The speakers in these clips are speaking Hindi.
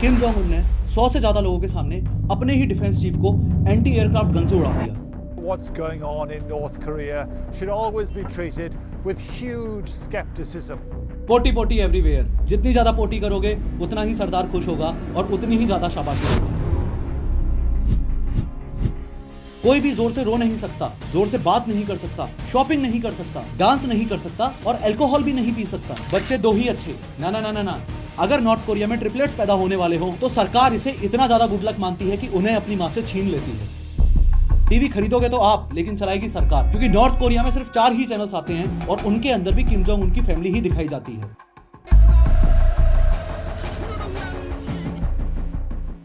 किम जोंग उन ने 100 से ज्यादा लोगों के सामने अपने ही डिफेंस चीफ को एंटी एयरक्राफ्ट गन से उड़ा दिया। What's going on in North Korea should always be treated with huge skepticism. Potty potty everywhere. जितनी ज्यादा पोटी करोगे उतना ही सरदार खुश होगा और उतनी ही ज्यादा शाबाशी होगी। कोई भी जोर से रो नहीं सकता, जोर से बात नहीं कर सकता, शॉपिंग नहीं कर सकता, डांस नहीं कर सकता और अल्कोहल भी नहीं पी सकता। बच्चे दो ही अच्छे। ना ना ना ना ना। अगर नॉर्थ कोरिया में ट्रिपलेट्स पैदा होने वाले हो तो सरकार इसे इतना ज्यादा गुड लक मानती है कि उन्हें अपनी मां से छीन लेती है। टीवी खरीदोगे तो आप, लेकिन चलाएगी सरकार, क्योंकि नॉर्थ कोरिया में सिर्फ 4 ही चैनल्स आते हैं और उनके अंदर भी किम जोंग उनकी फैमिली ही दिखाई जाती है।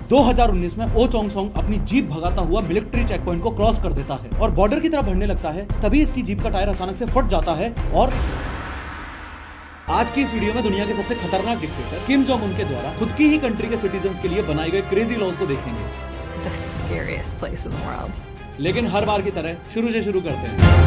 2019 में ओ चोंग सोंग अपनी जीप भगाता हुआ मिलिट्री चेक पॉइंट को क्रॉस कर देता है और बॉर्डर की तरफ बढ़ने लगता है। तभी इसकी जीप का टायर अचानक से फट जाता है और आज की इस वीडियो में दुनिया के सबसे खतरनाक डिक्टेटर किम जोंग उन के द्वारा खुद की ही कंट्री के सिटीजन्स के लिए बनाए गए क्रेजी लॉज को देखेंगे। The scariest place in the world. लेकिन हर बार की तरह शुरू से शुरू करते हैं।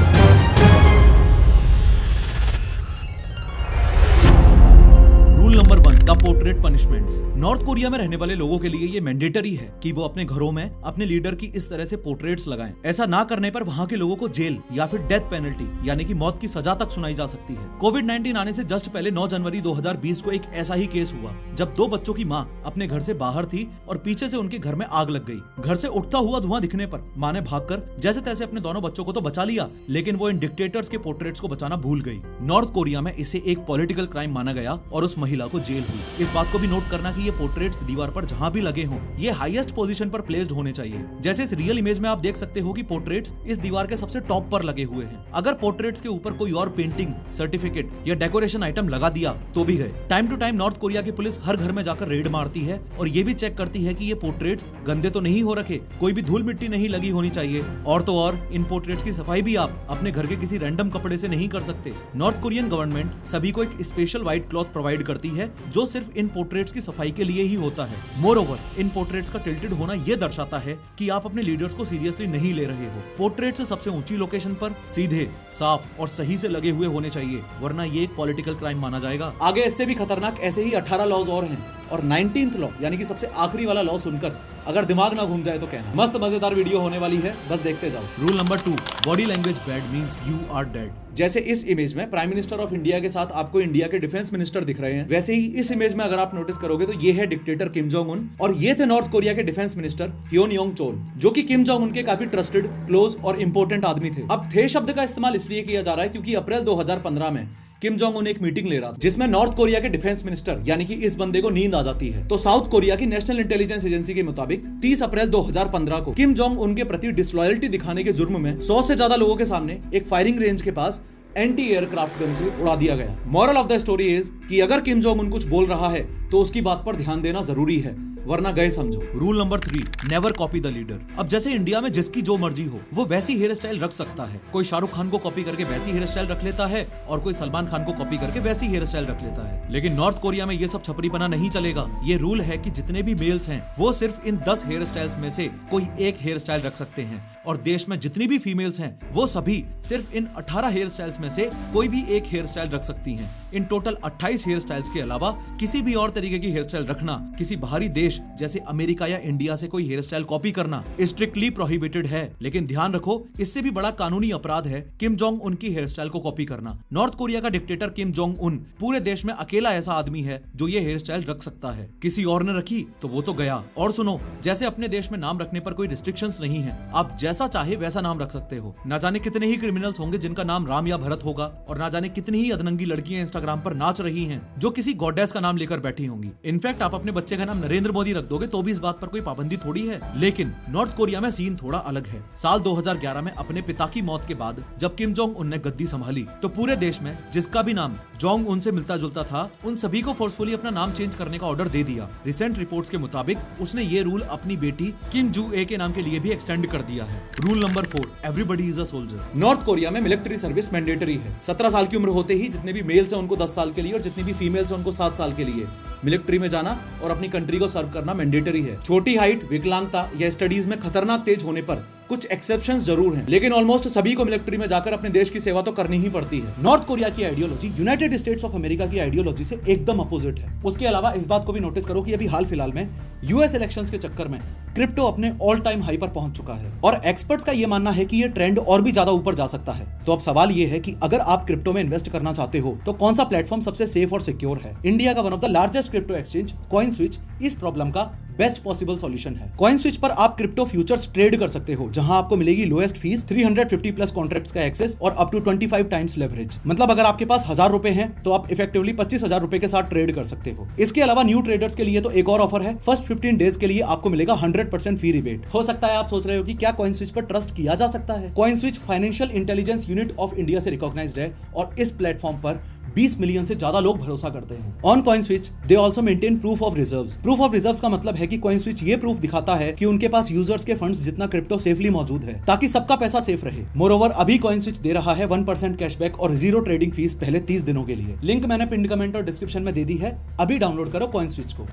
Rule number 1, the portrait punishments. North Korea में रहने वाले लोगों के लिए ये मैंडेटरी है कि वो अपने घरों में अपने लीडर की इस तरह से पोर्ट्रेट्स लगाएं। ऐसा ना करने पर वहां के लोगों को जेल या फिर डेथ पेनल्टी यानी कि मौत की सजा तक सुनाई जा सकती है। कोविड-19 आने से जस्ट पहले 9 जनवरी 2020 को एक ऐसा ही केस हुआ जब 2 बच्चों की मां अपने घर से बाहर थी और पीछे से उनके घर में आग लग गई। घर से उठता हुआ धुआं दिखने पर मां ने भागकर जैसे तैसे अपने दोनों बच्चों को तो बचा लिया, लेकिन वो इन डिक्टेटर्स के पोर्ट्रेट्स को बचाना भूल गई। नॉर्थ कोरिया में इसे एक पॉलिटिकल क्राइम माना गया और उस महिला को जेल हुई। इस बात को भी नोट करना कि ये पोर्ट्रेट्स दीवार पर जहां भी लगे हों, ये हाईएस्ट पोजीशन पर प्लेस्ड होने चाहिए। जैसे इस रियल इमेज में आप देख सकते हो कि पोर्ट्रेट्स इस दीवार के सबसे टॉप पर लगे हुए हैं। अगर पोर्ट्रेट्स के ऊपर कोई और पेंटिंग, सर्टिफिकेट या डेकोरेशन आइटम लगा दिया तो भी गए। Time to time North Korea की पुलिस हर घर में जाकर रेड मारती है और ये भी चेक करती है कि ये पोर्ट्रेट्स गंदे तो नहीं हो रखे, कोई भी धूल मिट्टी नहीं लगी होनी चाहिए। और तो और इन पोर्ट्रेट्स की सफाई भी आप अपने घर के किसी रैंडम कपड़े से नहीं कर सकते। नॉर्थ कोरियन गवर्नमेंट सभी को एक स्पेशल व्हाइट क्लॉथ प्रोवाइड करती है जो सिर्फ इन पोर्ट्रेट्स की सफाई के लिए ही होता है। मोरओवर, इन पोर्ट्रेट्स का टिल्टेड होना यह दर्शाता है कि आप अपने लीडर्स को सीरियसली नहीं ले रहे हो। पोर्ट्रेट्स सबसे ऊंची लोकेशन पर सीधे, साफ और सही से लगे हुए होने चाहिए, वरना ये एक पॉलिटिकल क्राइम माना जाएगा। आगे इससे भी खतरनाक ऐसे ही 18 लॉज और हैं और 19th लॉ यानी कि सबसे आखिरी वाला लॉ सुनकर अगर दिमाग ना घूम जाए तो कहना। मस्त मजेदार वीडियो होने वाली है, बस देखते जाओ। Rule number 2, body language bad means you are dead. जैसे इस इमेज में प्राइम मिनिस्टर ऑफ इंडिया के साथ आपको इंडिया के डिफेंस मिनिस्टर दिख रहे हैं, वैसे ही इस इमेज में अगर आप नोटिस करोगे तो ये है डिक्टेटर किम जोंग उन और ये थे नॉर्थ कोरिया के defence minister Hyeon Yong Chola, जो कि किम जोंग उन के काफी ट्रस्टेड, क्लोज और इंपॉर्टेंट आदमी थे। अब थे शब्द का इस्तेमाल इसलिए किया जा रहा है क्योंकि अप्रैल 2015 में किम जोंग उन एक मीटिंग ले रहा था जिसमें नॉर्थ कोरिया के डिफेंस मिनिस्टर यानी कि इस बंदे को नींद आ जाती है। तो साउथ कोरिया की नेशनल इंटेलिजेंस एजेंसी के मुताबिक 30 अप्रैल 2015 को किम जोंग उनके प्रति डिसलॉयल्टी दिखाने के जुर्म में 100 से ज्यादा लोगों के सामने एक फायरिंग रेंज के पास एंटी एयरक्राफ्ट गन से उड़ा दिया गया। Moral of the story is कि अगर किम जोंग उन कुछ बोल रहा है तो उसकी बात पर ध्यान देना जरूरी है, वरना गए समझो। Rule number 3, never copy the leader. अब जैसे इंडिया में जिसकी जो मर्जी हो वो वैसी हेयर स्टाइल रख सकता है। कोई शाहरुख खान को कॉपी करके वैसी हेयर स्टाइल रख लेता है और कोई सलमान खान को कॉपी करके वैसी हेयर स्टाइल रख लेता है। लेकिन नॉर्थ कोरिया में ये सब छपरीपना नहीं चलेगा। ये रूल है कि जितने भी मेल्स हैं वो सिर्फ इन 10 हेयर स्टाइल्स में से कोई एक हेयर स्टाइल रख सकते हैं और देश में जितनी भी फीमेल्स हैं वो सभी सिर्फ इन 18 हेयर स्टाइल्स में से कोई भी एक हेयर स्टाइल रख सकती हैं। इन टोटल 28 हेयर स्टाइल्स के अलावा किसी भी और तरीके की हेयर स्टाइल रखना, किसी बाहरी देश जैसे अमेरिका या इंडिया से कोई हेयर स्टाइल कॉपी करना स्ट्रिक्टली प्रोहिबिटेड है। लेकिन ध्यान रखो, इससे भी बड़ा कानूनी अपराध है किम जोंग उन की हेयर स्टाइल को कॉपी करना। नॉर्थ कोरिया का डिक्टेटर किम जोंग उन पूरे देश में अकेला ऐसा आदमी है जो ये हेयर स्टाइल रख सकता है। किसी और ने रखी तो वो तो गया। और सुनो, जैसे अपने देश में नाम रखने पर कोई रिस्ट्रिक्शंस नहीं है, आप जैसा चाहे वैसा नाम रख सकते हो। ना जाने कितने ही क्रिमिनल्स होंगे जिनका नाम राम या भरत होगा और ना जाने कितनी ही अधनंगी लड़कियां इंस्टाग्राम पर नाच रही हैं जो किसी गॉडेस का नाम लेकर बैठी होंगी। इनफैक्ट आप अपने बच्चे का नाम नरेंद्र मोदी रख दोगे तो भी इस बात पर कोई पाबंदी थोड़ी है। लेकिन नॉर्थ कोरिया में सीन थोड़ा अलग है। साल 2011 में अपने पिता की मौत के बाद जब किम जोंग उन ने गद्दी संभाली तो पूरे देश में जिसका भी नाम जोंग उन से मिलता जुलता था उन सभी को फोर्सफुली अपना नाम चेंज करने का ऑर्डर दे दिया। रिसेंट रिपोर्ट्स के मुताबिक उसने ये रूल अपनी बेटी किम जू ए के नाम के लिए भी एक्सटेंड कर दिया है। Rule number 4, everybody is a soldier. North Korea में मिलिट्री सर्विस मैंडेटरी है। 17 साल की उम्र होते ही जितने भी मेल्स हैं उनको 10 साल के लिए और जितनी भी फीमेल्स हैं उनको 7 साल के लिए। मिलिट्री में जाना और अपनी कंट्री को सर्व करना मैंडेटरी है। छोटी हाइट, विकलांगता या स्टडीज में खतरनाक तेज होने पर कुछ एक्सेप्शंस जरूर हैं, लेकिन ऑलमोस्ट सभी को मिलिट्री में जाकर अपने देश की सेवा तो करनी ही पड़ती है। नॉर्थ कोरिया की ideology United states of America की आइडियोलॉजी से एकदम अपोजिट है। उसके अलावा इस बात को भी नोटिस करो कि अभी हाल फिलहाल में यूएस इलेक्शंस के चक्कर में क्रिप्टो अपने ऑल टाइम हाई पर पहुंच चुका है और एक्सपर्ट्स का यह मानना है कि यह ट्रेंड और भी ज्यादा ऊपर जा सकता है। तो अब सवाल यह है कि अगर आप क्रिप्टो में इन्वेस्ट करना चाहते हो तो कौन सा प्लेटफॉर्म सबसे सेफ और सिक्योर है? इंडिया का one of the largest crypto exchange CoinSwitch इस प्रॉब्लम का बेस्ट पॉसिबल सॉल्यूशन है। CoinSwitch पर आप क्रिप्टो फ्यूचर्स ट्रेड कर सकते हो, जहां आपको मिलेगी लोएस्ट फीस, 350 प्लस कॉन्ट्रैक्ट्स का एक्सेस और अप टू 25 टाइम्स लेवरेज। मतलब अगर आपके पास 1000 रुपए हैं तो आप इफेक्टिवली 25,000 रुपए के साथ ट्रेड कर सकते हो। इसके अलावा न्यू ट्रेडर्स के लिए तो एक और ऑफर है। फर्स्ट 15 डेज के लिए आपको मिलेगा 100% फी रिबेट। हो सकता है आप सोच रहे हो कि क्या CoinSwitch पर ट्रस्ट किया जा सकता है? CoinSwitch financial intelligence unit of India से रिकॉग्नाइज्ड है और इस प्लेटफॉर्म पर 20 मिलियन से ज्यादा लोग भरोसा करते हैं। On CoinSwitch they also maintain proof of reserves. Proof of reserves का मतलब है कि CoinSwitch ये प्रूफ दिखाता है कि उनके पास यूजर्स के फंड्स जितना क्रिप्टो सेफली मौजूद है, ताकि सबका पैसा सेफ रहे। मोरओवर अभी CoinSwitch दे रहा है 1% कैशबैक और 0 ट्रेडिंग फीस पहले 30 दिनों के लिए। लिंक मैंने पिन कमेंट और डिस्क्रिप्शन में दे दी है, अभी डाउनलोड करो CoinSwitch को।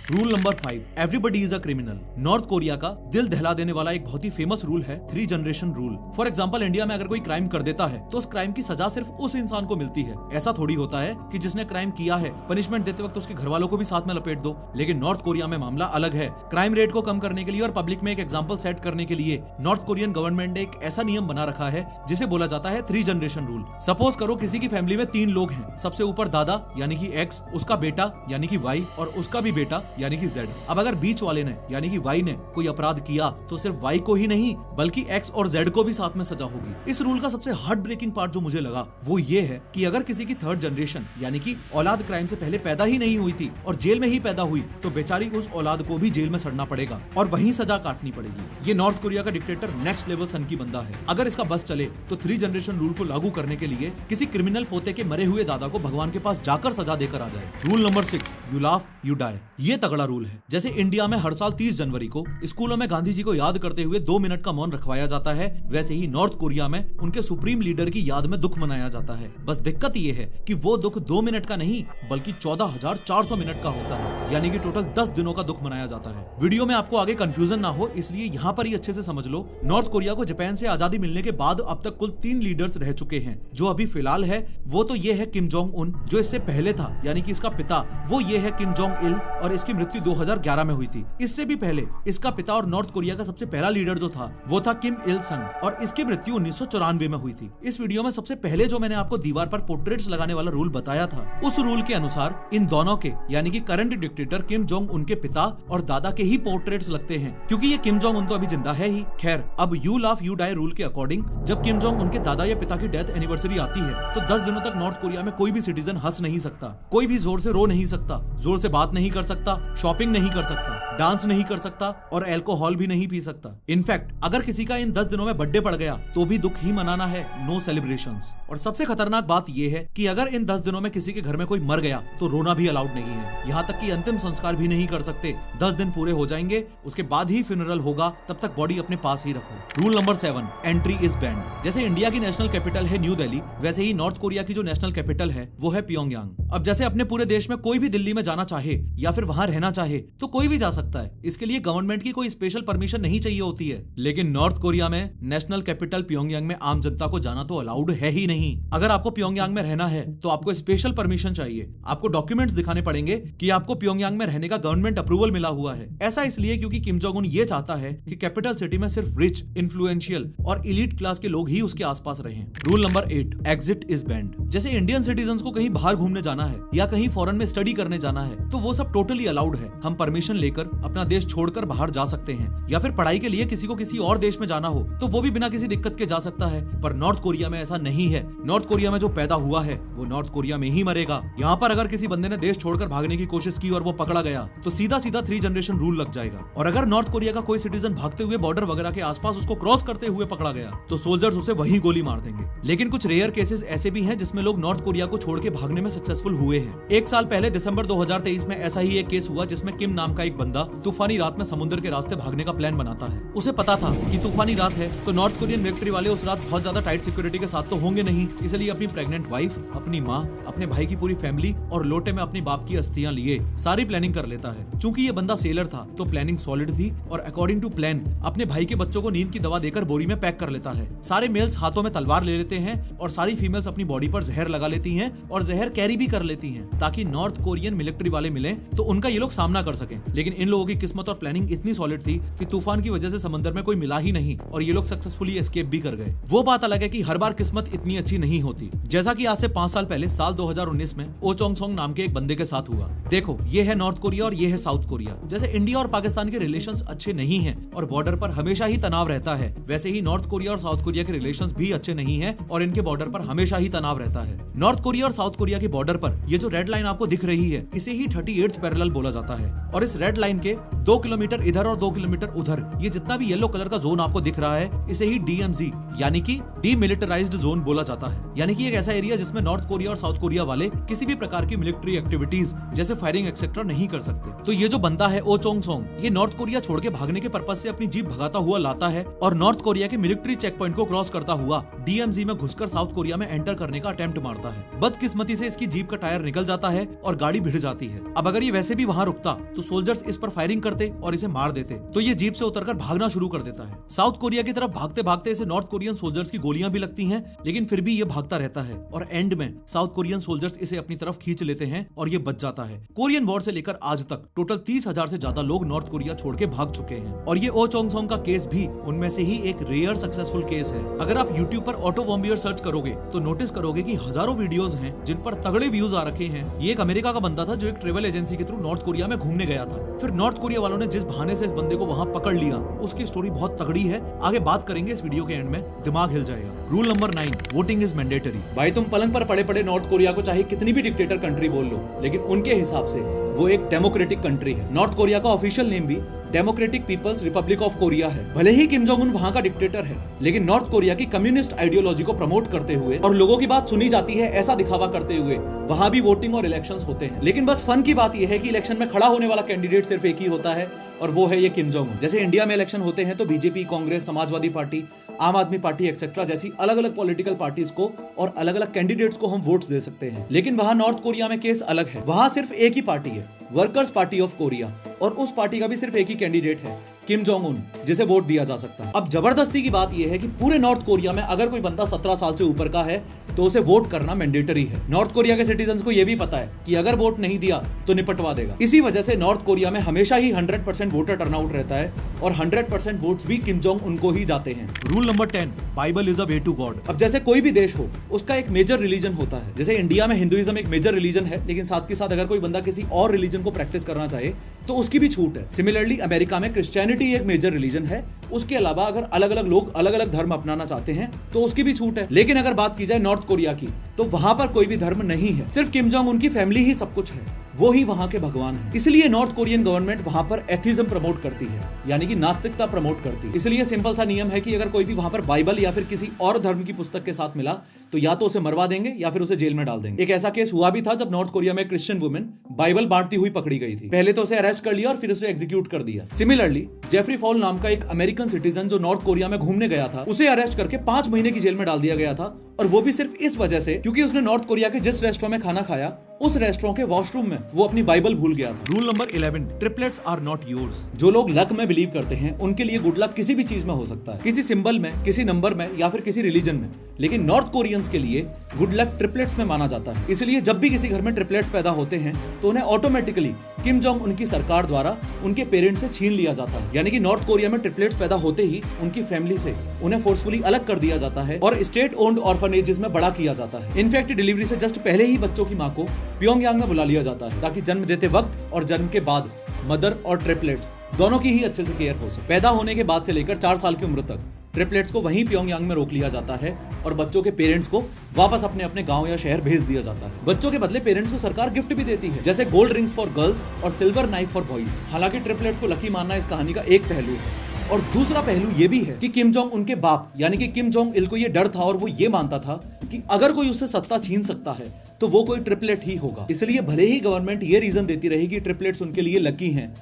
Rule number 5, everybody is a criminal. North Korea का दिल दहला देने वाला एक बहुत ही फेमस रूल है 3 generation rule. For example, India में अगर कोई क्राइम कर देता है तो उस क्राइम की सजा सिर्फ उस इंसान को मिलती है। ऐसा थोड़ी होता है कि जिसने क्राइम किया है पनिशमेंट देते वक्त उसके घर वालों को भी साथ में लपेट दो। लेकिन नॉर्थ कोरिया में मामला अलग है। क्राइम रेट को कम करने के लिए और पब्लिक में एक एग्जाम्पल सेट करने के लिए नॉर्थ कोरियन गवर्नमेंट ने एक ऐसा नियम बना रखा है जिसे बोला जाता है 3 जनरेशन रूल। सपोज करो किसी की फैमिली में 3 लोग हैं। सबसे ऊपर दादा यानी कि X, उसका बेटा यानी कि Y और उसका भी बेटा यानी कि Z। अब अगर बीच वाले ने यानी कि Y ने कोई अपराध किया तो सिर्फ Y को ही नहीं बल्कि X और Z को भी साथ में सजा होगी। इस रूल का सबसे हार्ट ब्रेकिंग पार्ट जो मुझे लगा वो ये है कि अगर किसी की 3rd जनरेशन यानी कि औलाद क्राइम से पहले पैदा ही नहीं हुई थी और जेल में ही पैदा हुई तो बेचारी उस औलाद को भी जेल में सड़ना पड़ेगा और वहीं सजा काटनी पड़ेगी। ये नॉर्थ कोरिया का डिक्टेटर नेक्स्ट लेवल सन की बंदा है। अगर इसका बस चले तो 3 जनरेशन रूल को लागू करने के लिए किसी क्रिमिनल पोते के मरे हुए दादा को भगवान के पास जाकर सजा देकर आ जाए। Rule number 6, you laugh you die. ये तगड़ा रूल है। जैसे इंडिया में हर साल 30 जनवरी को स्कूलों में गांधी जी को याद करते हुए 2 मिनट का मौन रखवाया जाता है, वैसे ही नॉर्थ कोरिया में उनके सुप्रीम लीडर की याद में दुख मनाया जाता है। बस दिक्कत ये है कि वो दुख 2 मिनट का नहीं बल्कि 14,400 मिनट का होता है, यानी कि टोटल 10 दिनों का दुख मनाया जाता है। वीडियो में आपको आगे कंफ्यूजन ना हो इसलिए यहाँ पर ही अच्छे से समझ लो। नॉर्थ कोरिया को जापान से आजादी मिलने के बाद अब तक कुल 3 लीडर्स रह चुके हैं। जो अभी फिलहाल है वो तो ये है किम जोंग उन, जो इससे पहले था यानी कि इसका पिता वो ये है किम जोंग इल और इसकी मृत्यु 2011 में हुई थी। इससे भी पहले इसका पिता और नॉर्थ कोरिया का सबसे पहला लीडर जो था वो था किम इल संग और इसकी मृत्यु 1994 में हुई थी। इस वीडियो में सबसे पहले जो मैंने आपको दीवार पर पोर्ट्रेट्स लगाने वाला रूल बताया था, उस रूल के अनुसार इन दोनों के यानी कि करंट डिक्टेटर किम जोंग उनके पिता और दादा के ही पोर्ट्रेट्स लगते हैं, क्योंकि ये किम जोंग उन तो अभी जिंदा है ही। खैर, अब you laugh you die rule के अकॉर्डिंग जब किम जोंग उनके दादा या पिता की डेथ एनिवर्सरी आती है तो 10 दिनों तक नॉर्थ कोरिया में कोई भी सिटीजन हंस नहीं सकता, कोई भी जोर से रो नहीं सकता, जोर से बात नहीं कर सकता, शॉपिंग नहीं कर सकता, डांस नहीं कर सकता और अल्कोहल भी नहीं पी सकता। इनफैक्ट अगर किसी का इन 10 दिनों में बर्थडे पड़ गया तो भी दुख ही मनाना है, नो सेलिब्रेशंस। और सबसे खतरनाक बात यह है कि अगर इन 10 दिनों में किसी के घर में कोई मर गया तो रोना भी अलाउड नहीं है, यहाँ तक कि अंतिम संस्कार भी नहीं कर सकते। 10 दिन पूरे हो जाएंगे उसके बाद ही फ्यूनरल होगा, तब तक बॉडी अपने पास ही रखो। Rule number 7, entry is band. जैसे इंडिया की नेशनल कैपिटल है न्यू दिल्ली, वैसे ही नॉर्थ कोरिया की जो नेशनल कैपिटल है वो है प्योंगयांग। अब जैसे अपने पूरे देश में कोई भी दिल्ली में जाना चाहे या फिर वहां रहना चाहे तो कोई भी जा सकता है, इसके लिए गवर्नमेंट की कोई स्पेशल परमिशन नहीं चाहिए होती है। लेकिन नॉर्थ कोरिया में नेशनल कैपिटल प्योंगयांग में आम जनता को जाना तो अलाउड है ही नहीं। अगर आपको प्योंगयांग में रहना है तो आपको स्पेशल परमिशन चाहिए, आपको डॉक्यूमेंट्स दिखाने पड़ेंगे कि आपको प्योंगयांग में रहने का गवर्नमेंट अप्रूवल मिला हुआ है। ऐसा इसलिए क्योंकि किम जोंग उन ये चाहता है कि कैपिटल सिटी में सिर्फ रिच, इन्फ्लुएंशियल और इलीट क्लास के लोग ही उसके आसपास रहें। Rule number 8, exit is band. जैसे इंडियन सिटीजन को कहीं बाहर घूमने जाना है या कहीं फॉरेन में स्टडी करने जाना है तो वो सब टोटली अलाउड है। हम परमिशन लेकर अपना देश छोड़कर बाहर जा सकते हैं, या फिर पढ़ाई के लिए किसी को किसी और देश में जाना हो तो वो भी बिना किसी दिक्कत के जा सकता है। पर नॉर्थ कोरिया में ऐसा नहीं है। नॉर्थ कोरिया में जो पैदा हुआ है वो नॉर्थ कोरिया में ही मरेगा। यहाँ पर अगर किसी बंदे ने देश छोड़कर भागने की कोशिश की और वो पकड़ा गया तो सीधा सीधा 3 जनरेशन रूल लग जाएगा। और अगर नॉर्थ कोरिया का कोई सिटीजन भागते हुए बॉर्डर वगैरह के आसपास उसको क्रॉस करते हुए पकड़ा गया तो सोल्जर्स उसे वहीं गोली मार देंगे। लेकिन कुछ रेयर केसेस ऐसे भी हैं जिसमें लोग नॉर्थ कोरिया को छोड़ के भागने में सक्सेसफुल हुए हैं। 1 साल पहले दिसंबर 2023 में ऐसा ही एक केस केस हुआ जिसमें किम नाम का एक बंदा तूफानी रात में समुद्र के रास्ते भागने का प्लान बनाता है। उसे पता था कि तूफानी रात है तो नॉर्थ कोरियन मिलिट्री वाले उस रात बहुत ज्यादा टाइट सिक्योरिटी के साथ तो होंगे नहीं, इसलिए अपनी प्रेग्नेंट वाइफ, अपनी माँ, अपने भाई की पूरी फैमिली और लोटे में अपनी बाप की अस्थियां लिए सारी प्लानिंग कर लेता है। चूंकि ये बंदा सेलर था तो प्लानिंग सॉलिड थी और अकॉर्डिंग टू प्लान अपने भाई के बच्चों को नींद की दवा देकर बोरी में पैक कर लेता है। सारे मेल्स हाथों में तलवार ले लेते हैं और सारी फीमेल्स अपनी बॉडी पर जहर लगा लेती हैं और जहर कैरी भी कर लेती हैं ताकि नॉर्थ कोरियन मिलिट्री वाले मिले तो उनका ये लोग सामना कर सकें। लेकिन इन लोगों की किस्मत और प्लानिंग इतनी सॉलिड थी कि तूफान की वजह से समंदर में कोई मिला ही नहीं और ये लोग सक्सेसफुली एस्केप भी कर गए। वो बात अलग है कि हर बार किस्मत इतनी अच्छी नहीं होती, जैसा कि आज से 5 साल पहले साल 2019 में ओ चोंग सोंग नाम के एक बंदे के साथ हुआ। देखो, ये है नॉर्थ कोरिया और ये है साउथ कोरिया। जैसे इंडिया और पाकिस्तान के रिलेशंस अच्छे नहीं हैं और बॉर्डर पर हमेशा ही तनाव रहता है, वैसे ही नॉर्थ कोरिया और साउथ कोरिया के रिलेशंस भी अच्छे नहीं हैं और इनके बॉर्डर पर हमेशा ही तनाव रहता है। नॉर्थ कोरिया और साउथ कोरिया के बॉर्डर पर ये जो रेड लाइन आपको दिख रही है, इसे ही 38th पैरेलल बोला जाता है और इस रेड लाइन के 2 किलोमीटर इधर और 2 किलोमीटर उधर ये जितना भी येलो कलर का जोन आपको दिख रहा है, इसे ही DMZ यानी कि डीमिलिटराइज्ड जोन बोला जाता है। यानी कि एक ऐसा एरिया जिसमें नॉर्थ कोरिया और साउथ कोरिया वाले किसी भी प्रकार की मिलिट्री एक्टिविटीज जैसे फायरिंग एक्सेट्रा नहीं कर सकते। तो ये जो बंदा है ओ चोंग सोंग, ये नॉर्थ कोरिया छोड़ के भागने के पर्पज से अपनी जीप भगाता हुआ लाता है और नॉर्थ कोरिया के मिलिट्री चेक पॉइंट को क्रॉस करता हुआ DMZ में घुसकर साउथ कोरिया में एंटर करने का अटेम्प्ट मारता है। बदकिस्मती से इसकी जीप का टायर निकल जाता है और गाड़ी भिड़ जाती है। अब अगर ये वैसे भी वहां रुकता तो सोल्जर्स इस पर फायरिंग करते और इसे मार देते, तो ये जीप से उतरकर भागना शुरू कर देता है। साउथ कोरिया की तरफ भागते भागते इसे नॉर्थ कोरियन सोल्जर्स की गोलियां भी लगती हैं, लेकिन फिर भी ये भागता रहता है और एंड में साउथ कोरियन सोल्जर्स इसे अपनी तरफ खींच लेते हैं और ये बच जाता है। कोरियन वॉर से लेकर आज तक टोटल 30,000 से ज्यादा लोग नॉर्थ कोरिया छोड़ के भाग चुके हैं और ये ओ चोंग सोंग का केस भी उनमें से ही एक रेयर सक्सेसफुल केस है। अगर आप YouTube पर ऑटो वॉम्बियर सर्च करोगे तो नोटिस करोगे कि हजारों वीडियोस हैं जिन पर तगड़े व्यूज आ रखे हैं। ये एक अमेरिका का बंदा था जो एक ट्रेवल एजेंसी के थ्रू नॉर्थ कोरिया में घूमने गया था। फिर नॉर्थ कोरिया वालों ने जिस बहाने से इस बंदे को वहां पकड़ लिया, उसकी स्टोरी बहुत तगड़ी है। आगे बात करेंगे इस वीडियो के एंड में, दिमाग हिल जाएगा। Rule number 9, voting is mandatory. भाई तुम पलंग पर पड़े पड़े नॉर्थ कोरिया को चाहे कितनी भी डिक्टेटर कंट्री बोल लो, लेकिन उनके हिसाब से वो एक डेमोक्रेटिक कंट्री है। नॉर्थ कोरिया का ऑफिशियल नेम भी democratic people's republic of Korea है। भले ही किम जोंग उन वहां का डिक्टेटर है, लेकिन नॉर्थ कोरिया की कम्युनिस्ट आइडियोलॉजी को प्रमोट करते हुए और लोगों की बात सुनी जाती है ऐसा दिखावा करते हुए वहां भी वोटिंग और इलेक्शंस होते हैं। लेकिन बस फन की बात यह है कि इलेक्शन में खड़ा होने वाला कैंडिडेट सिर्फ एक ही होता है और वो है ये किम जोंग उन। जैसे इंडिया में इलेक्शन होते हैं तो बीजेपी, कांग्रेस, समाजवादी पार्टी, आम आदमी पार्टी एक्सेट्रा जैसी अलग अलग पॉलिटिकल पार्टीज को और अलग अलग कैंडिडेट्स को हम वोट्स दे सकते हैं। लेकिन वहां नॉर्थ कोरिया में केस अलग है। वहां सिर्फ एक ही पार्टी है, वर्कर्स पार्टी ऑफ कोरिया, और उस पार्टी का भी सिर्फ एक ही कैंडिडेट है, किम जोंग उन, जिसे वोट दिया जा सकता है। अब जबरदस्ती की बात यह है कि पूरे नॉर्थ कोरिया में अगर कोई बंदा 17 साल से ऊपर का है तो उसे वोट करना मैंडेटरी है। नॉर्थ कोरिया के सिटीजन्स को यह भी पता है कि अगर वोट नहीं दिया तो निपटवा देगा। इसी वजह से नॉर्थ कोरिया में हमेशा ही 100% वोटर टर्नआउट रहता है और 100% वोट्स भी किम जोंग उनको ही जाते हैं। Rule number 10, Bible is a way to God. अब जैसे कोई भी देश हो उसका एक मेजर रिलीजन होता है। जैसे इंडिया में हिंदुइज्म एक मेजर रिलीजन है, लेकिन साथ के साथ अगर कोई बंदा किसी और रिलीजन को प्रैक्टिस करना चाहे तो उसकी भी छूट है। सिमिलरली अमेरिका में क्रिश्चियनिटी एक मेजर रिलीजन है, उसके अलावा अगर अलग अलग लोग अलग अलग धर्म अपनाना चाहते हैं तो उसकी भी छूट है। लेकिन अगर बात की जाए नॉर्थ कोरिया की तो वहां पर कोई भी धर्म नहीं है, सिर्फ किम जोंग उनकी फैमिली ही सब कुछ है, वो ही वहां के भगवान है। इसलिए नॉर्थ कोरियन गवर्नमेंट वहां पर एथिज्म प्रमोट करती है, यानी कि नास्तिकता प्रमोट करती है। इसलिए सिंपल सा नियम है कि अगर कोई भी वहां पर बाइबल या फिर किसी और धर्म की पुस्तक के साथ मिला तो या तो उसे मरवा देंगे या फिर उसे जेल में डाल देंगे। एक ऐसा केस हुआ भी था जब नॉर्थ कोरिया में क्रिश्चियन वुमेन बाइबल बांटती हुई पकड़ी गई थी। पहले तो उसे अरेस्ट कर लिया और फिर उसे एग्जीक्यूट कर दिया। सिमिलरली जेफरी फॉल नाम का एक अमेरिकन सिटीजन जो नॉर्थ कोरिया में घूमने गया था, उसे अरेस्ट करके 5 महीने की जेल में डाल दिया गया था, और वो भी सिर्फ इस वजह से क्योंकि उसने नॉर्थ कोरिया के जिस रेस्टोरेंट में खाना खाया उस रेस्टोरेंट के वॉशरूम में वो अपनी बाइबल भूल गया था। Rule number 11, triplets are not yours. जो लोग लक में बिलीव करते हैं उनके लिए गुड लक किसी भी चीज में हो सकता है, किसी सिंबल में, किसी नंबर में या फिर किसी रिलीजन में। लेकिन नॉर्थ कोरियंस के लिए गुड लक ट्रिपलेट्स में माना जाता है। इसलिए जब भी किसी घर में ट्रिपलेट्स पैदा होते हैं तो उन्हें ऑटोमेटिकली किम जोंग उनकी सरकार द्वारा उनके पेरेंट्स से छीन लिया जाता है। यानी कि नॉर्थ कोरिया में ट्रिपलेट्स पैदा होते ही उनकी फैमिली से उन्हें फोर्सफुली अलग कर दिया जाता है और स्टेट ओन्ड ऑर्फनेजेस में बड़ा किया जाता है। इनफैक्ट डिलीवरी से जस्ट पहले ही बच्चों की मां को प्योंगयांग में बुला लिया जाता है ताकि जन्म देते वक्त और जन्म के बाद मदर और ट्रिपलेट्स दोनों की ही अच्छे से केयर हो सके। पैदा होने के बाद से लेकर 4 साल की उम्र तक ट्रिपलेट्स को वहीं प्योंगयांग में रोक लिया जाता है और बच्चों के पेरेंट्स को वापस अपने अपने गांव या शहर भेज दिया जाता है। बच्चों के बदले पेरेंट्स को सरकार गिफ्ट भी देती है, जैसे गोल्ड रिंग्स फॉर गर्ल्स और सिल्वर नाइफ फॉर बॉयज। हालांकि ट्रिपलेट्स को लकी मानना इस कहानी का एक पहलू है। और दूसरा पहलू ये भी है कि किम जोंग उनके बाप यानी कि किम जोंग इल को ये डर था और वो ये मानता था कि अगर कोई उससे सत्ता छीन सकता है तो वो कोई ट्रिपलेट ही होगा। इसलिए भले ही गवर्नमेंट ये रीजन देती रही कि ट्रिपलेट्स उनके लिए लकी हैं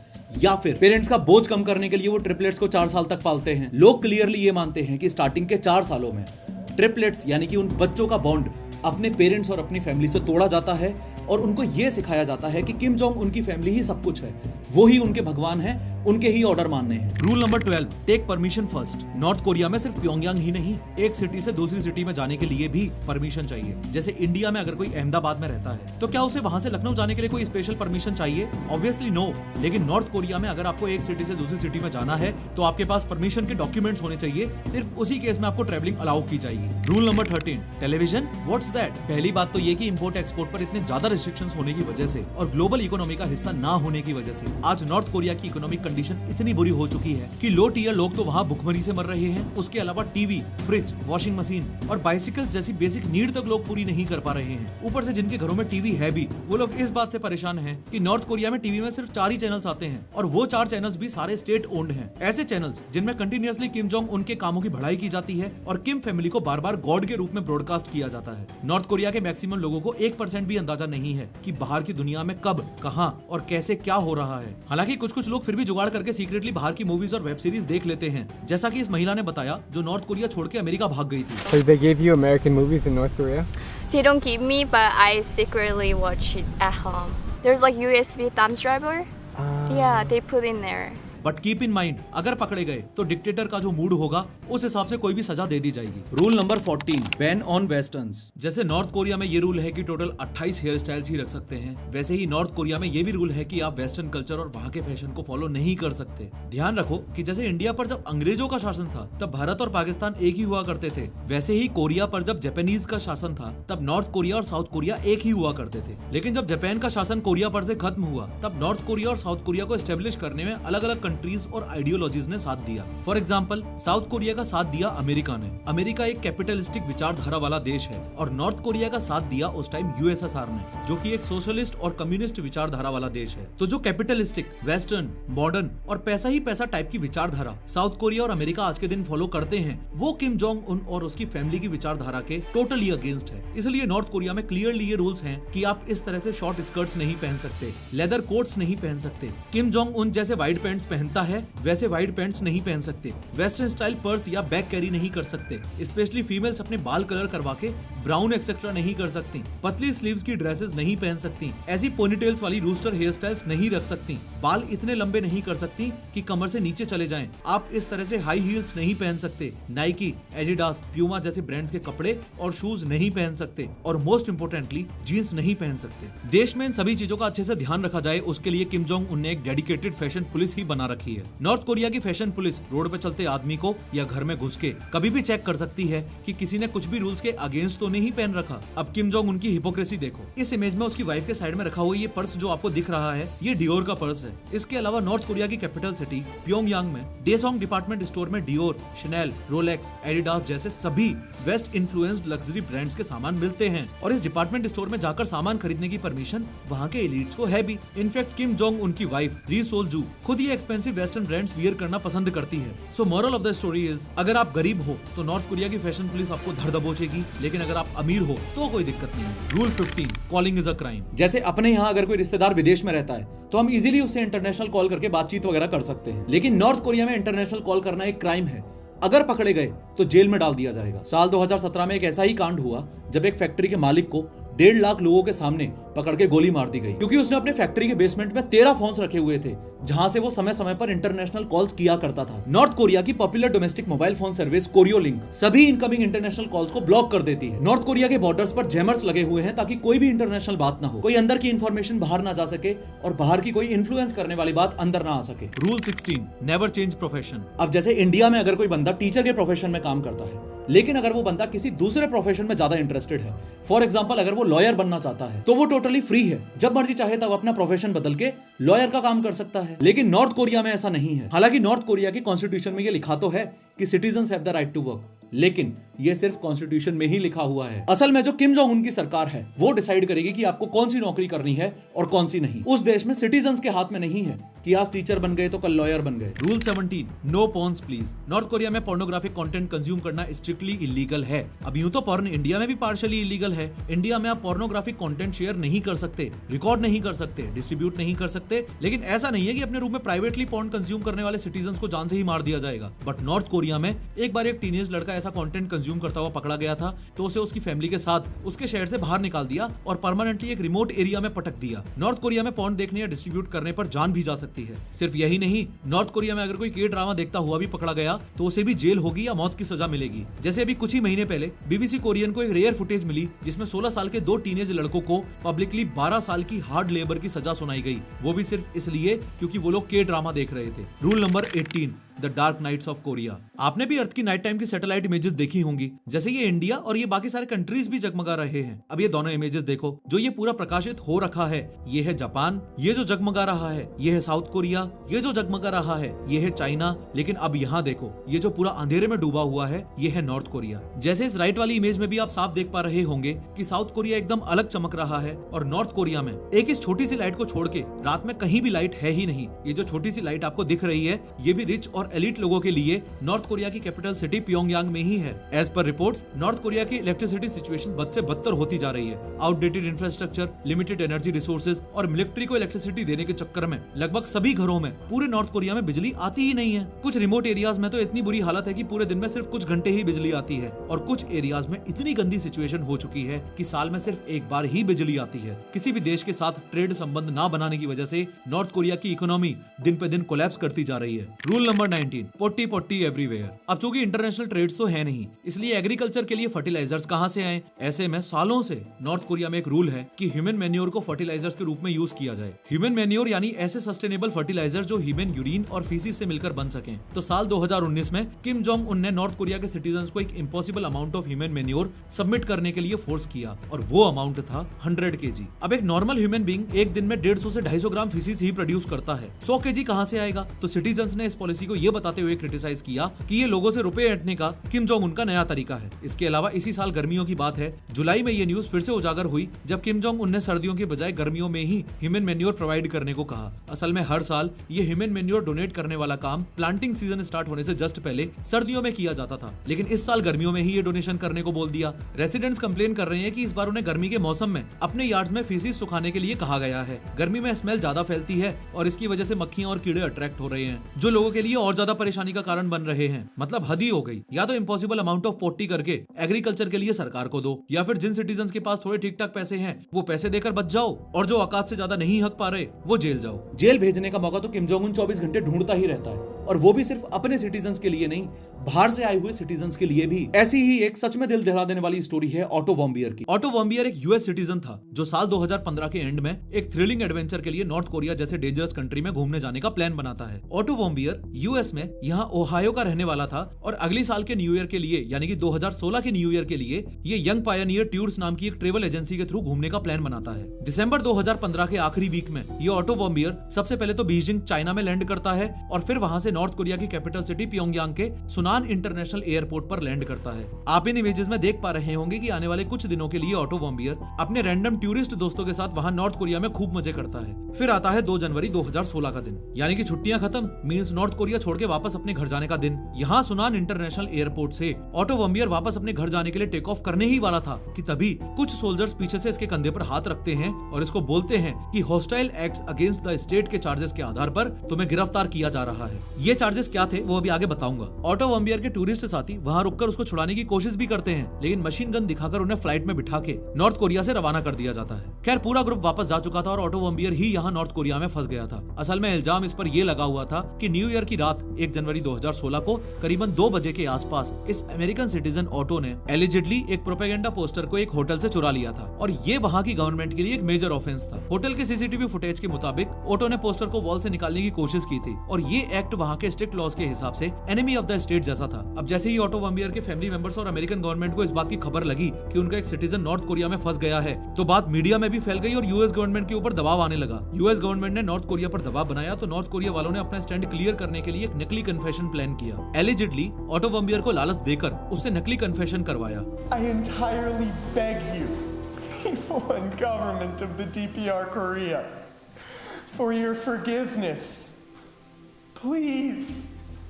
या फिर पेरेंट्स का बोझ कम करने के लिए वो ट्रिपलेट्स को 4 साल तक पालते हैं, लोग क्लियरली ये मानते हैं कि स्टार्टिंग के 4 सालों में ट्रिपलेट्स यानी कि उन बच्चों का बॉन्ड अपने पेरेंट्स और अपनी फैमिली से तोड़ा जाता है और उनको यह सिखाया जाता है कि किम जोंग उनकी फैमिली ही सब कुछ है, वो ही उनके भगवान हैं, उनके ही ऑर्डर मानने हैं। Rule number 12, take permission first. North Korea में सिर्फ प्योंगयांग ही नहीं, एक सिटी से दूसरी सिटी में जाने के लिए भी परमिशन चाहिए। जैसे इंडिया में अगर कोई अहमदाबाद में रहता है तो क्या उसे वहां से लखनऊ जाने के लिए कोई स्पेशल परमिशन चाहिए? Obviously no. लेकिन नॉर्थ कोरिया में अगर आपको एक सिटी से दूसरी सिटी में जाना है तो आपके पास परमिशन के डॉक्यूमेंट्स होने चाहिए, सिर्फ उसी केस में आपको ट्रेवलिंग अलाउ की जाएगी। Rule number 13, television. What's that? पहली बात तो ये कि इंपोर्ट एक्सपोर्ट पर इतने ज्यादा रिस्ट्रिक्शंस होने की वजह से और ग्लोबल इकोनॉमी का हिस्सा ना होने की वजह से आज नॉर्थ कोरिया की इकोनॉमिक कंडीशन इतनी बुरी हो चुकी है कि लो टीयर लोग तो वहाँ भुखमरी से मर रहे हैं। उसके अलावा टीवी, फ्रिज, वॉशिंग मशीन और बाइसिकल जैसी बेसिक नीड तक लोग पूरी नहीं कर पा रहे हैं। ऊपर से जिनके घरों में टीवी है भी, वो लोग इस बात से परेशान हैं कि नॉर्थ कोरिया में टीवी में सिर्फ 4 ही चैनल्स आते हैं और वो 4 चैनल्स भी सारे स्टेट ओन्ड हैं। ऐसे चैनल्स जिनमें कंटिन्यूअसली किम जोंग उनके कामों की भड़ाई की जाती है और किम फैमिली को बार बार गॉड के रूप में ब्रॉडकास्ट किया जाता है। नॉर्थ कोरिया के मैक्सिमम लोगों को 1% भी अंदाजा नहीं है कि बाहर की दुनिया में कब, कहां और कैसे क्या हो रहा है। हालांकि कुछ लोग फिर भी जुगाड़ करके सीक्रेटली बाहर की मूवीज और वेब सीरीज देख लेते हैं, जैसा कि इस महिला ने बताया जो नॉर्थ कोरिया छोड़ के अमेरिका भाग गई थी। So they gave you American movies in North Korea? They don't give me, but I secretly watch it at home. There's like USB thumb driver. Yeah, they put in there. But keep in mind, अगर पकड़े गए तो डिक्टेटर का जो मूड होगा उस हिसाब से कोई भी सजा दे दी जाएगी। Rule number 14, ban on westerns. जैसे नॉर्थ कोरिया में ये रूल है कि टोटल 28 हेयर स्टाइल्स ही रख सकते हैं, वैसे ही नॉर्थ कोरिया में ये भी रूल है कि आप वेस्टर्न कल्चर और वहाँ के फैशन को फॉलो नहीं कर सकते। ध्यान रखो कि जैसे इंडिया पर जब अंग्रेजों का शासन था तब भारत और पाकिस्तान एक ही हुआ करते थे, वैसे ही कोरिया पर जब जापानीज का शासन था तब नॉर्थ कोरिया और साउथ कोरिया एक ही हुआ करते थे। लेकिन जब जापान का शासन कोरिया पर से खत्म हुआ तब नॉर्थ कोरिया और साउथ कोरिया को एस्टेब्लिश करने में अलग अलग कंट्रीज और आइडियोलॉजीज ने साथ दिया। फॉर एग्जाम्पल, साउथ कोरिया का साथ दिया अमेरिका ने। अमेरिका एक कैपिटलिस्टिक विचारधारा वाला देश है और नॉर्थ कोरिया का साथ दिया उस टाइम यूएसएसआर ने, जो कि एक सोशलिस्ट और कम्युनिस्ट विचारधारा वाला देश है। तो जो कैपिटलिस्टिक, वेस्टर्न, मॉडर्न और पैसा ही पैसा टाइप की विचारधारा साउथ कोरिया और अमेरिका आज के दिन फॉलो करते हैं, वो किम जोंग उन और उसकी फैमिली की विचारधारा के टोटली अगेंस्ट है। इसलिए नॉर्थ कोरिया में क्लियरली ये रूल्स हैं कि आप इस तरह से शॉर्ट स्कर्ट्स नहीं पहन सकते, लेदर कोट्स नहीं पहन सकते। किम जोंग उन जैसे वाइड पैंट्स पहनता है वैसे वाइड पैंट्स नहीं पहन सकते, वेस्टर्न स्टाइल पर्स या बैग कैरी नहीं कर सकते, स्पेशली फीमेल्स अपने बाल कलर करवा के ब्राउन एक्सेट्रा नहीं कर सकती, पतली स्लीव्स की ड्रेसेस नहीं पहन सकती, ऐसी पोनीटेल्स वाली रूस्टर हेयर स्टाइल्स नहीं रख सकती, बाल इतने लंबे नहीं कर सकती कि कमर से नीचे चले जाएं, आप इस तरह से हाई हील्स नहीं पहन सकते, नाइकी, एडिडास, प्यूमा जैसे ब्रांड्स के कपड़े और शूज नहीं पहन सकते और मोस्ट इंपोर्टेंटली जीन्स नहीं पहन सकते। देश में इन सभी चीजों का अच्छे से ध्यान रखा जाए, उसके लिए किम जोंग उन ने एक डेडिकेटेड फैशन पुलिस ही बना रखी है। नॉर्थ कोरिया की फैशन पुलिस रोड पे चलते आदमी को या घर में घुस के कभी भी चेक कर सकती है कि किसी ने कुछ भी रूल्स के अगेंस्ट तो नहीं पहन रखा। अब किम जोंग उनकी हिपोक्रेसी देखो। इस इमेज में उसकी वाइफ के साइड में रखा हुआ ये पर्स जो आपको दिख रहा है, ये डियोर का पर्स है। इसके अलावा नॉर्थ कोरिया की कैपिटल सिटी प्योंगयांग में डेसोंग डिपार्टमेंट स्टोर में डियोर, शनेल, रोलेक्स, एडिडास जैसे सभी वेस्ट इन्फ्लुएंस्ड लग्जरी ब्रांड्स के सामान मिलते हैं और इस डिपार्टमेंट स्टोर में जाकर सामान खरीदने की परमिशन वहाँ के एलिट्स को है भी। इनफैक्ट किम जोंग उनकी वाइफ री सोल जू खुद ये एक्सपेंसिव वेस्टर्न ब्रांड्स वियर करना पसंद करती है। सो moral of the story is, अगर आप गरीब हो तो नॉर्थ कोरिया की फैशन पुलिस आपको धर दबोचेगी, लेकिन अगर आप अमीर हो तो कोई दिक्कत नहीं है। Rule 15, calling is a crime. जैसे अपने यहाँ अगर कोई रिश्तेदार विदेश में रहता है तो हम इजीली उससे इंटरनेशनल कॉल करके बातचीत वगैरह कर सकते हैं, लेकिन नॉर्थ कोरिया में इंटरनेशनल कॉल करना एक क्राइम है। अगर पकड़े गए तो जेल में डाल दिया जाएगा। साल 2017 में एक ऐसा ही कांड हुआ जब एक फैक्ट्री के मालिक को 1.5 लाख लोगों के सामने पकड़ के गोली मार दी गई, क्योंकि उसने अपने फैक्ट्री के बेसमेंट में 13 फोन्स रखे हुए थे जहां से वो समय समय पर इंटरनेशनल कॉल्स किया करता था। नॉर्थ कोरिया की popular domestic mobile phone service chorio link सभी इनकमिंग इंटरनेशनल कॉल्स को ब्लॉक कर देती है। नॉर्थ कोरिया के बॉर्डर्स पर जैमर्स लगे हुए हैं ताकि कोई भी इंटरनेशनल बात ना हो, कोई अंदर की इंफॉर्मेशन बाहर ना जा सके और बाहर की कोई इन्फ्लुएंस करने वाली बात अंदर ना आ सके। Rule 16, never change profession. अब जैसे इंडिया में अगर कोई बंदा टीचर के प्रोफेशन में काम करता है, लेकिन अगर वो बंदा किसी दूसरे प्रोफेशन में ज्यादा इंटरेस्टेड है, फॉर एग्जांपल अगर वो लॉयर बनना चाहता है, तो वो टोटली फ्री है, जब मर्जी चाहे तब अपना प्रोफेशन बदल के लॉयर का काम कर सकता है। लेकिन नॉर्थ कोरिया में ऐसा नहीं है। हालांकि नॉर्थ कोरिया के कॉन्स्टिट्यूशन में ये लिखा तो है कि citizens have the right to work, लेकिन ये सिर्फ कॉन्स्टिट्यूशन में ही लिखा हुआ है। असल में जो किम जोंग उन की सरकार है वो डिसाइड करेगी कि आपको कौन सी नौकरी करनी है और कौन सी नहीं। उस देश में सिटीजंस के हाथ में नहीं है कि आज टीचर बन गए तो कल लॉयर बन गए। Rule 17, no porns please. North Korea में पोर्नोग्राफिक कंटेंट कंज्यूम करना स्ट्रिक्टली इलीगल है। अब यूं तो पॉर्न इंडिया में भी पार्शियली इलीगल है। इंडिया में आप पोर्नोग्राफिक कंटेंट शेयर नहीं कर सकते, रिकॉर्ड नहीं कर सकते, डिस्ट्रीब्यूट नहीं कर सकते, लेकिन ऐसा नहीं है कि अपने रूम में प्राइवेटली पॉर्न कंज्यूम करने वाले सिटीजंस को जान से ही मार दिया जाएगा। बट नॉर्थ कोरिया में एक बार एक टीनेज लड़का ऐसा कंटेंट कंज्यूम करता हुआ पकड़ा गया था तो उसे उसकी फैमिली के साथ उसके शहर से बाहर निकाल दिया और परमानेंटली एक रिमोट एरिया में पटक दिया। नॉर्थ कोरिया में पॉर्न देखने या डिस्ट्रीब्यूट करने पर जान भी जा सकती है। सिर्फ यही नहीं, नॉर्थ कोरिया में अगर कोई के ड्रामा देखता हुआ भी पकड़ा गया तो उसे भी जेल होगी या मौत की सजा मिलेगी। जैसे अभी कुछ ही महीने पहले बीबीसी कोरियन को एक रेयर फुटेज मिली जिसमें 16 साल के 2 टीनेज लड़कों को पब्लिकली 12 साल की हार्ड लेबर की सजा सुनाई गई, वो भी सिर्फ इसलिए क्योंकि वो लोग के ड्रामा देख रहे थे। Rule number 18, the dark nights of Korea. आपने भी अर्थ की नाइट टाइम की सैटेलाइट इमेजेस देखी होंगी, जैसे ये इंडिया और ये बाकी सारे कंट्रीज भी जगमगा रहे हैं। अब ये दोनों इमेजेस देखो, जो ये पूरा प्रकाशित हो रखा है ये है जापान, ये जो जगमगा रहा है ये है साउथ कोरिया, ये जो जगमगा रहा है ये है चाइना। लेकिन अब यहाँ देखो, ये जो पूरा अंधेरे में डूबा हुआ है ये है नॉर्थ कोरिया। जैसे इस राइट वाली इमेज में भी आप साफ देख पा रहे होंगे कि साउथ कोरिया एकदम अलग चमक रहा है और नॉर्थ कोरिया में एक इस छोटी सी लाइट को छोड़ के रात में कहीं भी लाइट है ही नहीं। ये जो छोटी सी लाइट आपको दिख रही है ये भी रिच और एलिट लोगों के लिए नॉर्थ कोरिया की कैपिटल सिटी प्योंगयांग में ही है। As per reports, North Korea की इलेक्ट्रिसिटी सिचुएशन बद से बदतर होती जा रही है। Outdated infrastructure, limited energy resources और मिलिट्री को इलेक्ट्रिसिटी देने के चक्कर में लगभग सभी घरों में पूरे नॉर्थ कोरिया में बिजली आती ही नहीं है। कुछ रिमोट एरियाज में तो इतनी बुरी हालत है कि पूरे दिन में सिर्फ कुछ घंटे ही बिजली आती है और कुछ एरियाज में इतनी गंदी सिचुएशन हो चुकी है कि साल में सिर्फ एक बार ही बिजली आती है। किसी भी देश के साथ ट्रेड संबंध ना बनाने की वजह से नॉर्थ कोरिया की इकोनॉमी दिन पे दिन कोलैप्स करती जा रही है। रूल नंबर 19, पोटी एवरीवेयर। अब चूंकि इंटरनेशनल ट्रेड्स तो है नहीं, इसलिए एग्रीकल्चर के लिए फर्टिलाइजर्स कहां से आए? ऐसे में सालों से नॉर्थ कोरिया में एक रूल है कि ह्यूमन मैन्योर को फर्टिलाइजर्स के रूप में यूज किया जाए। ह्यूमन मैन्योर यानी ऐसे सस्टेनेबल फर्टिलाइजर जो ह्यूमन यूरिन और फीसिस से मिलकर बन सकें। तो साल 2019 में किम जोंग उन ने नॉर्थ कोरिया के सिटीजंस को एक impossible amount of human manure submit करने के लिए फोर्स किया और वो अमाउंट था 100 kg। अब एक नॉर्मल ह्यूमन बीइंग एक दिन में 150 से 250 ग्राम फीसिस ही प्रोड्यूस करता है, 100 kg कहां से आएगा? तो सिटीजंस ने इस पॉलिसी को ये बताते हुए क्रिटिसाइज किया कि ये लोगों से रुपए ऐंठने का किम जोंग उनका नया तरीका है। इसके अलावा इसी साल गर्मियों की बात है, जुलाई में ये न्यूज फिर से उजागर हुई जब किम जोंग उन ने सर्दियों के बजाय गर्मियों में ही ह्यूमन मैन्योर प्रोवाइड करने को कहा। असल में हर साल ये ह्यूमन मैन्योर डोनेट करने वाला काम प्लांटिंग सीजन स्टार्ट होने से जस्ट पहले सर्दियों में किया जाता था, लेकिन इस साल गर्मियों में ही ये डोनेशन करने को बोल दिया। रेसिडेंट्स कंप्लेन कर रहे हैं कि इस बार उन्हें गर्मी के मौसम में अपने यार्ड्स में फीसिस सुखाने के लिए कहा गया है। गर्मी में स्मेल ज्यादा फैलती है और इसकी वजह से मक्खियां और कीड़े अट्रैक्ट हो रहे हैं, जो लोगों के लिए और ज्यादा परेशानी का कारण बन रहे हैं। मतलब हद ही हो गई। या तो इम्पॉसिबल अमाउंट ऑफ पोटी करके एग्रीकल्चर के लिए सरकार को दो, या फिर जिन सिटीजंस के पास थोड़े ठीक ठाक पैसे हैं वो पैसे देकर बच जाओ और जो औकात से ज्यादा नहीं हक पा रहे वो जेल जाओ। जेल भेजने का मौका तो किम जोंग उन 24 घंटे ढूंढता ही रहता है, और वो भी सिर्फ अपने सिटीजंस के लिए नहीं, बाहर से आए हुए सिटीजंस के लिए भी। ऐसी ही एक सच में दिल दहला देने वाली स्टोरी है ऑटो वॉम्बियर की। ऑटो वॉम्बियर एक यूएस सिटीजन था जो साल 2015 के एंड में एक थ्रिलिंग एडवेंचर के लिए नॉर्थ कोरिया जैसे डेंजरस कंट्री में घूमने जाने का प्लान बनाता है। ऑटो वॉम्बियर यूएस में यहाँ ओहायो का रहने वाला था और अगली साल के न्यू ईयर के लिए यानी कि 2016 के न्यू ईयर के लिए ये यंग पायनियर टूर्स नाम की एक ट्रेवल एजेंसी के थ्रू घूमने का प्लान बनाता है। दिसंबर 2015 के आखिरी वीक में ये ऑटो वॉम्बियर सबसे पहले तो बीजिंग चाइना में लैंड करता है और फिर वहां से नॉर्थ कोरिया की कैपिटल सिटी प्योंगयांग के सुनान इंटरनेशनल एयरपोर्ट पर लैंड करता है। आप इन इमेजेस में देख पा रहे होंगे कि आने वाले कुछ दिनों के लिए ऑटो वॉम्बियर अपने रैंडम टूरिस्ट दोस्तों के साथ वहां नॉर्थ कोरिया में खूब मजे करता है। फिर आता है 2 जनवरी 2016 का दिन, यानी कि छुट्टियां खत्म मींस नॉर्थ कोरिया छोड़ के वापस अपने घर जाने का दिन। यहाँ सुनान इंटरनेशनल एयरपोर्ट से ऑटो वॉम्बियर वापस अपने घर जाने के लिए टेक ऑफ करने ही वाला था कि तभी कुछ सोल्जर्स पीछे से इसके कंधे पर हाथ रखते हैं और इसको बोलते हैं कि hostile acts against the state के चार्जेस के आधार पर तुम्हें गिरफ्तार किया जा रहा है। ये चार्जेस क्या थे वो अभी आगे बताऊंगा। ऑटो वॉम्बियर के टूरिस्ट साथी वहां रुककर उसको छुड़ाने की कोशिश भी करते हैं, लेकिन मशीन गन दिखाकर उन्हें फ्लाइट में बिठा के नॉर्थ कोरिया से रवाना कर दिया जाता है। खैर पूरा ग्रुप वापस जा चुका था और ऑटो वॉम्बियर ही यहाँ नॉर्थ कोरिया में फंस गया था। असल में इल्जाम इस पर यह लगा हुआ था कि न्यू ईयर की रात 1 जनवरी 2016 को करीबन 2 बजे के आसपास इस अमेरिकन सिटीजन ऑटो ने एलिजिडली एक प्रोपेगेंडा पोस्टर को एक होटल से चुरा लिया था और ये वहां की गवर्नमेंट के लिए एक मेजर ऑफेंस था। होटल के सीसीटीवी फुटेज के मुताबिक ऑटो ने पोस्टर को वॉल से निकालने की कोशिश की थी और ये एक्ट वहां वहाँ के स्ट्रिक्ट लॉज के हिसाब से एनिमी ऑफ द स्टेट जैसा था। अब जैसे ही ऑटो वॉम्बियर के फैमिली मेंबर्स और अमेरिकन गवर्नमेंट को इस बात की खबर लगी कि उनका एक सिटीजन नॉर्थ कोरिया में फंस गया है, तो बात मीडिया में भी फैल गई और यूएस गवर्नमेंट के ऊपर दबाव आने लगा। यूएस गवर्नमेंट ने नॉर्थ कोरिया पर दबाव बनाया तो नॉर्थ कोरिया वालों ने अपना स्टैंड क्लियर करने के लिए एक नकली कन्फेशन प्लान किया। एलिजिडली ऑटो वॉम्बियर को लालच देकर उससे नकली कन्फेशन करवाया। I entirely beg you, people and government of the DPR Korea, for your forgiveness. Please,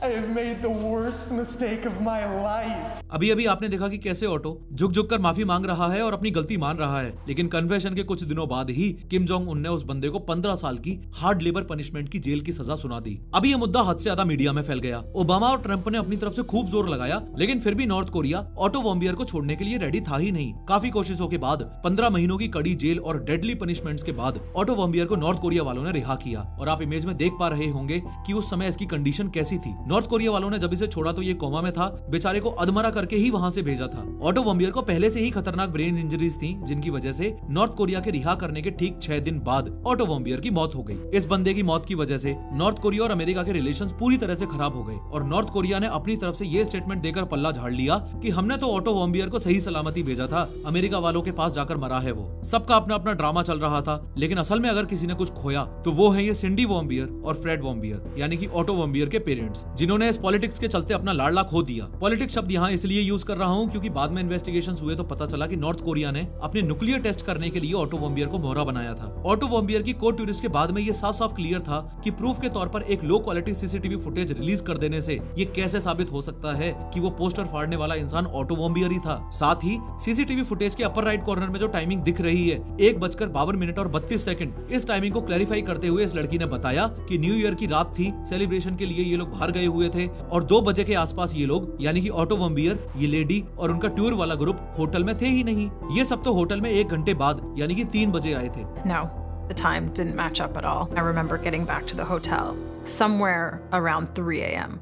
I have made the worst mistake of my life. अभी अभी आपने देखा कि कैसे ऑटो झुक झुक कर माफी मांग रहा है और अपनी गलती मान रहा है, लेकिन कन्फेशन के कुछ दिनों बाद ही किम जोंग उन ने उस बंदे को 15 साल की हार्ड लेबर पनिशमेंट की जेल की सजा सुना दी। अभी ये मुद्दा हद से ज्यादा मीडिया में फैल गया। ओबामा और ट्रंप ने अपनी तरफ से खूब जोर लगाया, लेकिन फिर भी नॉर्थ कोरिया ऑटो वॉम्बियर को छोड़ने के लिए रेडी था ही नहीं। काफी कोशिशों के बाद 15 महीनों की कड़ी जेल और डेडली पनिशमेंट्स के बाद ऑटो वॉम्बियर को नॉर्थ कोरिया वालों ने रिहा किया। और आप इमेज में देख पा रहे होंगे कि उस समय इसकी कंडीशन कैसी थी। नॉर्थ कोरिया वालों ने जब इसे छोड़ा तो ये कोमा में था, बेचारे को अधमरा करके ही वहां से भेजा था। ऑटो वॉम्बियर को पहले से ही खतरनाक ब्रेन इंजरीज थी, जिनकी वजह से नॉर्थ कोरिया के रिहा करने के ठीक 6 दिन बाद ऑटो वॉम्बियर की मौत हो गई। इस बंदे की मौत की वजह से नॉर्थ कोरिया और अमेरिका के रिलेशंस पूरी तरह से खराब हो गए और नॉर्थ कोरिया ने अपनी तरफ से ये स्टेटमेंट देकर पल्ला झाड़ लिया कि हमने तो ऑटो वॉम्बियर को सही सलामती भेजा था, अमेरिका वालों के पास जाकर मरा है वो। सबका अपना अपना ड्रामा चल रहा था, लेकिन असल में अगर किसी ने कुछ खोया तो वो है ये सिंडी वॉम्बियर और फ्रेड वॉम्बियर, यानी कि ऑटो वॉम्बियर के पेरेंट्स, जिन्होंने इस पॉलिटिक्स के चलते अपना लाडला खो दिया। पॉलिटिक्स शब्द यहाँ इसलिए यूज कर रहा हूँ क्योंकि बाद में इन्वेस्टिगेशंस हुए तो पता चला कि नॉर्थ कोरिया ने अपने न्यूक्लियर टेस्ट करने के लिए ऑटो वॉम्बियर को मोहरा बनाया था। ऑटो वॉम्बियर की कोर्ट टूरिस्ट के बाद में ये साफ साफ क्लियर था कि प्रूफ के तौर पर एक low quality CCTV footage release कर देने से ये कैसे साबित हो सकता है कि वो पोस्टर फाड़ने वाला इंसान ऑटो वॉम्बियर ही था। साथ ही सीसीटीवी फुटेज के अपर राइट कॉर्नर में जो टाइमिंग दिख रही है 1:52 और 32 सेकंड, इस टाइमिंग को क्लैरिफाई करते हुए इस लड़की ने बताया कि न्यू ईयर की रात थी, सेलिब्रेशन के लिए ये लोग बाहर गए हुए थे और 2 बजे के आसपास ये लोग यानी कि ऑटो वॉम्बियर, ये लेडी और उनका टूर वाला ग्रुप होटल में थे ही नहीं। ये सब तो होटल में 1 घंटे बाद यानी कि 3 बजे आए थे। No, the time didn't match up at all. I remember getting back to the hotel somewhere around 3 a.m.,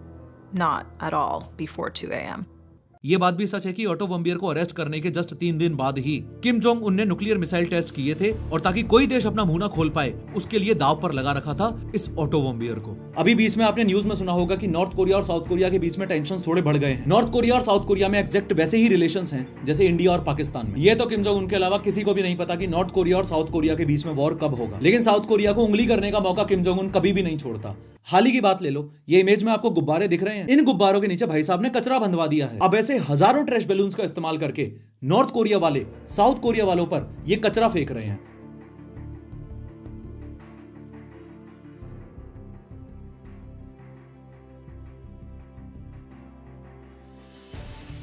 not at all before 2 a.m. ये बात भी सच है कि ऑटो वॉम्बियर को अरेस्ट करने के जस्ट 3 दिन बाद ही किम जोंग उन ने न्यूक्लियर मिसाइल टेस्ट किए थे और ताकि कोई देश अपना मुंह ना खोल पाए उसके लिए दाव पर लगा रखा था इस ऑटो वॉम्बियर को। अभी बीच में आपने न्यूज में सुना होगा कि नॉर्थ कोरिया और साउथ कोरिया के बीच में टेंशंस थोड़े बढ़ गए हैं। नॉर्थ कोरिया और साउथ कोरिया में एग्जैक्ट वैसे ही रिलेशंस हैं जैसे इंडिया और पाकिस्तान में। ये तो किम जोंग उनके अलावा किसी को भी नहीं पता कि नॉर्थ कोरिया और साउथ कोरिया के बीच में वॉर कब होगा, लेकिन साउथ कोरिया को उंगली करने का मौका किम जोंग उन कभी भी नहीं छोड़ता। हाल ही की बात ले लो, ये इमेज में आपको गुब्बारे दिख रहे हैं, इन गुब्बारों के नीचे भाई साहब ने कचरा बंधवा दिया है। अब ऐसे हजारों ट्रैश बैलून्स का इस्तेमाल करके नॉर्थ कोरिया वाले साउथ कोरिया वालों पर ये कचरा फेंक रहे हैं।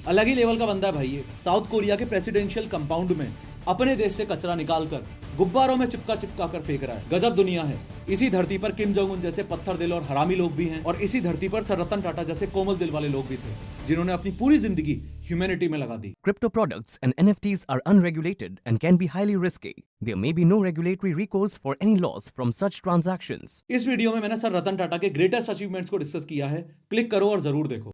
अलग ही लेवल का बंदा है भाई ये। साउथ कोरिया के प्रेसिडेंशियल कंपाउंड में अपने देश से कचरा निकालकर गुब्बारों में चिपका कर फेंक रहा है। गजब दुनिया है। इसी धरती पर किम जोंग उन जैसे पत्थर दिल और हरामी लोग भी हैं और इसी धरती पर सर रतन टाटा जैसे कोमल दिल वाले लोग भी थे जिन्होंने अपनी पूरी जिंदगी ह्यूमैनिटी में लगा दी। Crypto products and NFTs are unregulated and can be highly risky. There may be no regulatory recourse for any loss from such transactions. इस वीडियो में मैंने सर रतन टाटा के ग्रेटेस्ट अचीवमेंट्स को डिस्कस किया है, क्लिक करो और जरूर देखो।